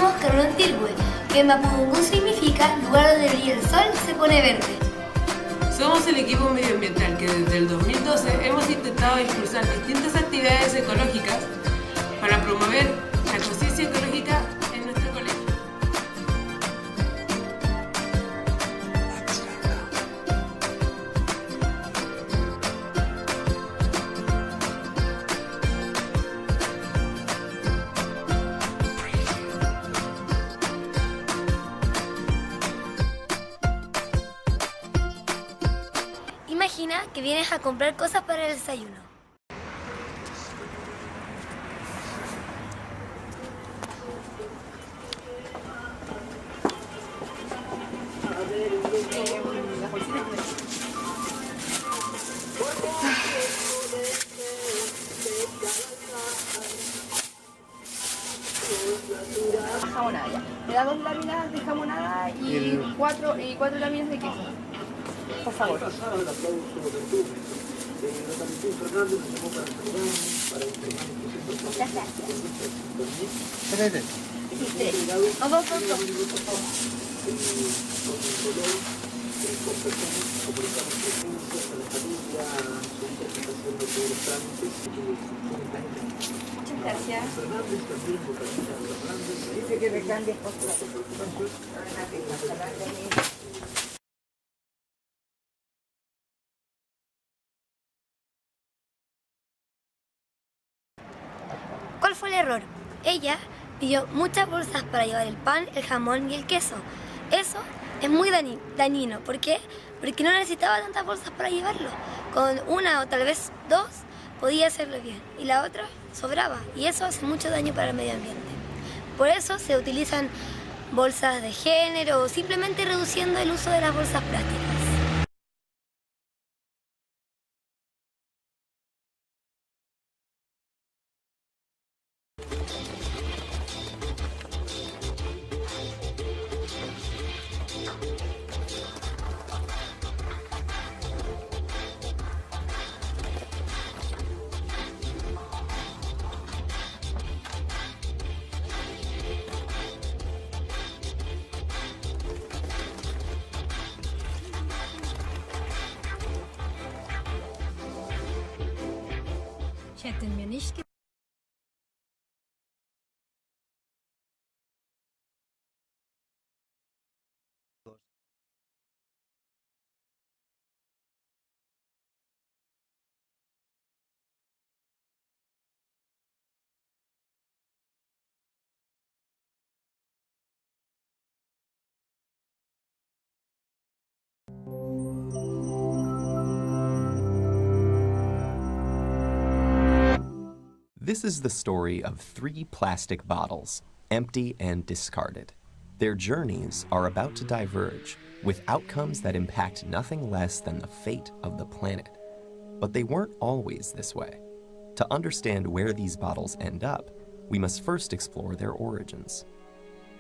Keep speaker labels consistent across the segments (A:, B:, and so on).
A: somos Karun Antilhue, que en mapudungun significa lugar donde brilla el sol se pone verde.
B: Somos el equipo medioambiental que desde el 2012 hemos intentado impulsar distintas actividades ecológicas para promover la conciencia ecológica en nuestro colegio.
A: Imagina que vienes a comprar cosas para el desayuno.
C: Jamonada, ya. Me da 2 láminas de jamonada y cuatro láminas de queso. Por favor.
A: Muchas gracias.
C: No, dos, por favor. Muchas gracias. Dice que me cambies por
A: ¿Cuál fue el error? Ella pidió muchas bolsas para llevar el pan, el jamón y el queso. Eso es muy dañino. ¿Por qué? Porque no necesitaba tantas bolsas para llevarlo. Con una o tal vez 2 podía hacerlo bien y la otra sobraba y eso hace mucho daño para el medio ambiente. Por eso se utilizan bolsas de género o simplemente reduciendo el uso de las bolsas plásticas.
D: Hätten wir nicht
E: This is the story of 3 plastic bottles, empty and discarded. Their journeys are about to diverge, with outcomes that impact nothing less than the fate of the planet. But they weren't always this way. To understand where these bottles end up, we must first explore their origins.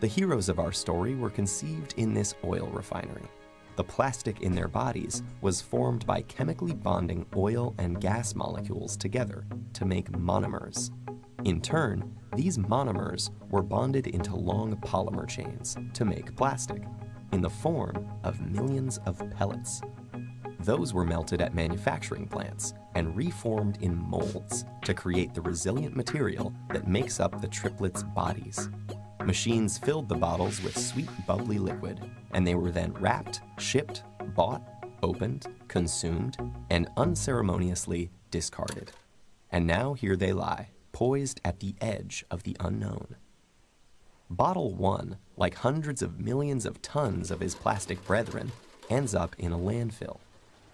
E: The heroes of our story were conceived in this oil refinery. The plastic in their bodies was formed by chemically bonding oil and gas molecules together to make monomers. In turn, these monomers were bonded into long polymer chains to make plastic, in the form of millions of pellets. Those were melted at manufacturing plants and reformed in molds to create the resilient material that makes up the triplets' bodies. Machines filled the bottles with sweet, bubbly liquid, and they were then wrapped, shipped, bought, opened, consumed, and unceremoniously discarded. And now here they lie, poised at the edge of the unknown. Bottle 1, like hundreds of millions of tons of his plastic brethren, ends up in a landfill.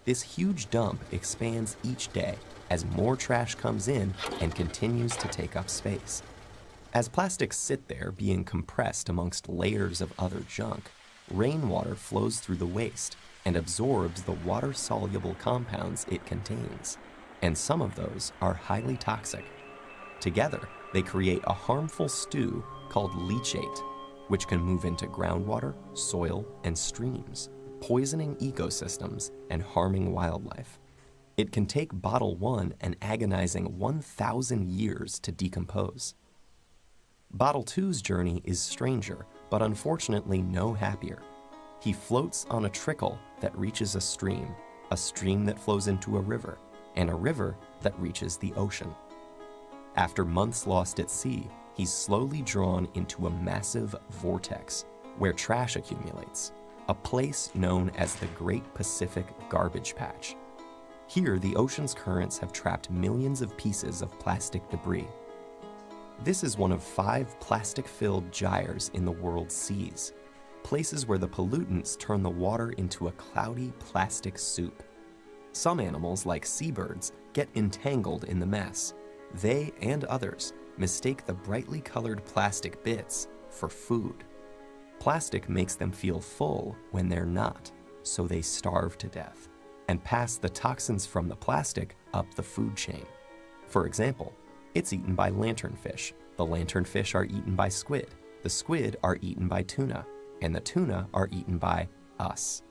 E: This huge dump expands each day as more trash comes in and continues to take up space. As plastics sit there being compressed amongst layers of other junk, rainwater flows through the waste and absorbs the water-soluble compounds it contains, and some of those are highly toxic. Together, they create a harmful stew called leachate, which can move into groundwater, soil, and streams, poisoning ecosystems and harming wildlife. It can take bottle 1 an agonizing 1,000 years to decompose. Bottle 2's journey is stranger, but unfortunately no happier. He floats on a trickle that reaches a stream that flows into a river, and a river that reaches the ocean. After months lost at sea, he's slowly drawn into a massive vortex where trash accumulates, a place known as the Great Pacific Garbage Patch. Here, the ocean's currents have trapped millions of pieces of plastic debris. This is one of 5 plastic-filled gyres in the world's seas, places where the pollutants turn the water into a cloudy plastic soup. Some animals, like seabirds, get entangled in the mess. They and others mistake the brightly colored plastic bits for food. Plastic makes them feel full when they're not, so they starve to death and pass the toxins from the plastic up the food chain. For example, it's eaten by lanternfish. The lanternfish are eaten by squid. The squid are eaten by tuna, and the tuna are eaten by us.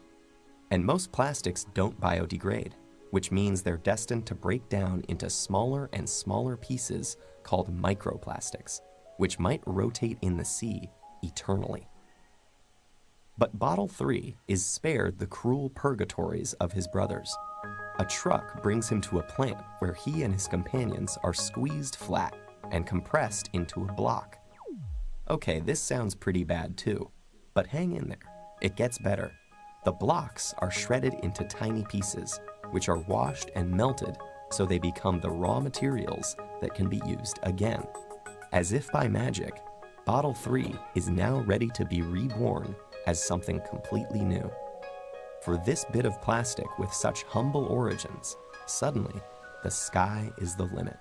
E: And most plastics don't biodegrade, which means they're destined to break down into smaller and smaller pieces called microplastics, which might rotate in the sea eternally. But Bottle 3 is spared the cruel purgatories of his brothers. A truck brings him to a plant where he and his companions are squeezed flat and compressed into a block. Okay, this sounds pretty bad too, but hang in there. It gets better. The blocks are shredded into tiny pieces, which are washed and melted so they become the raw materials that can be used again. As if by magic, Bottle 3 is now ready to be reborn as something completely new. For this bit of plastic with such humble origins, suddenly, the sky is the limit.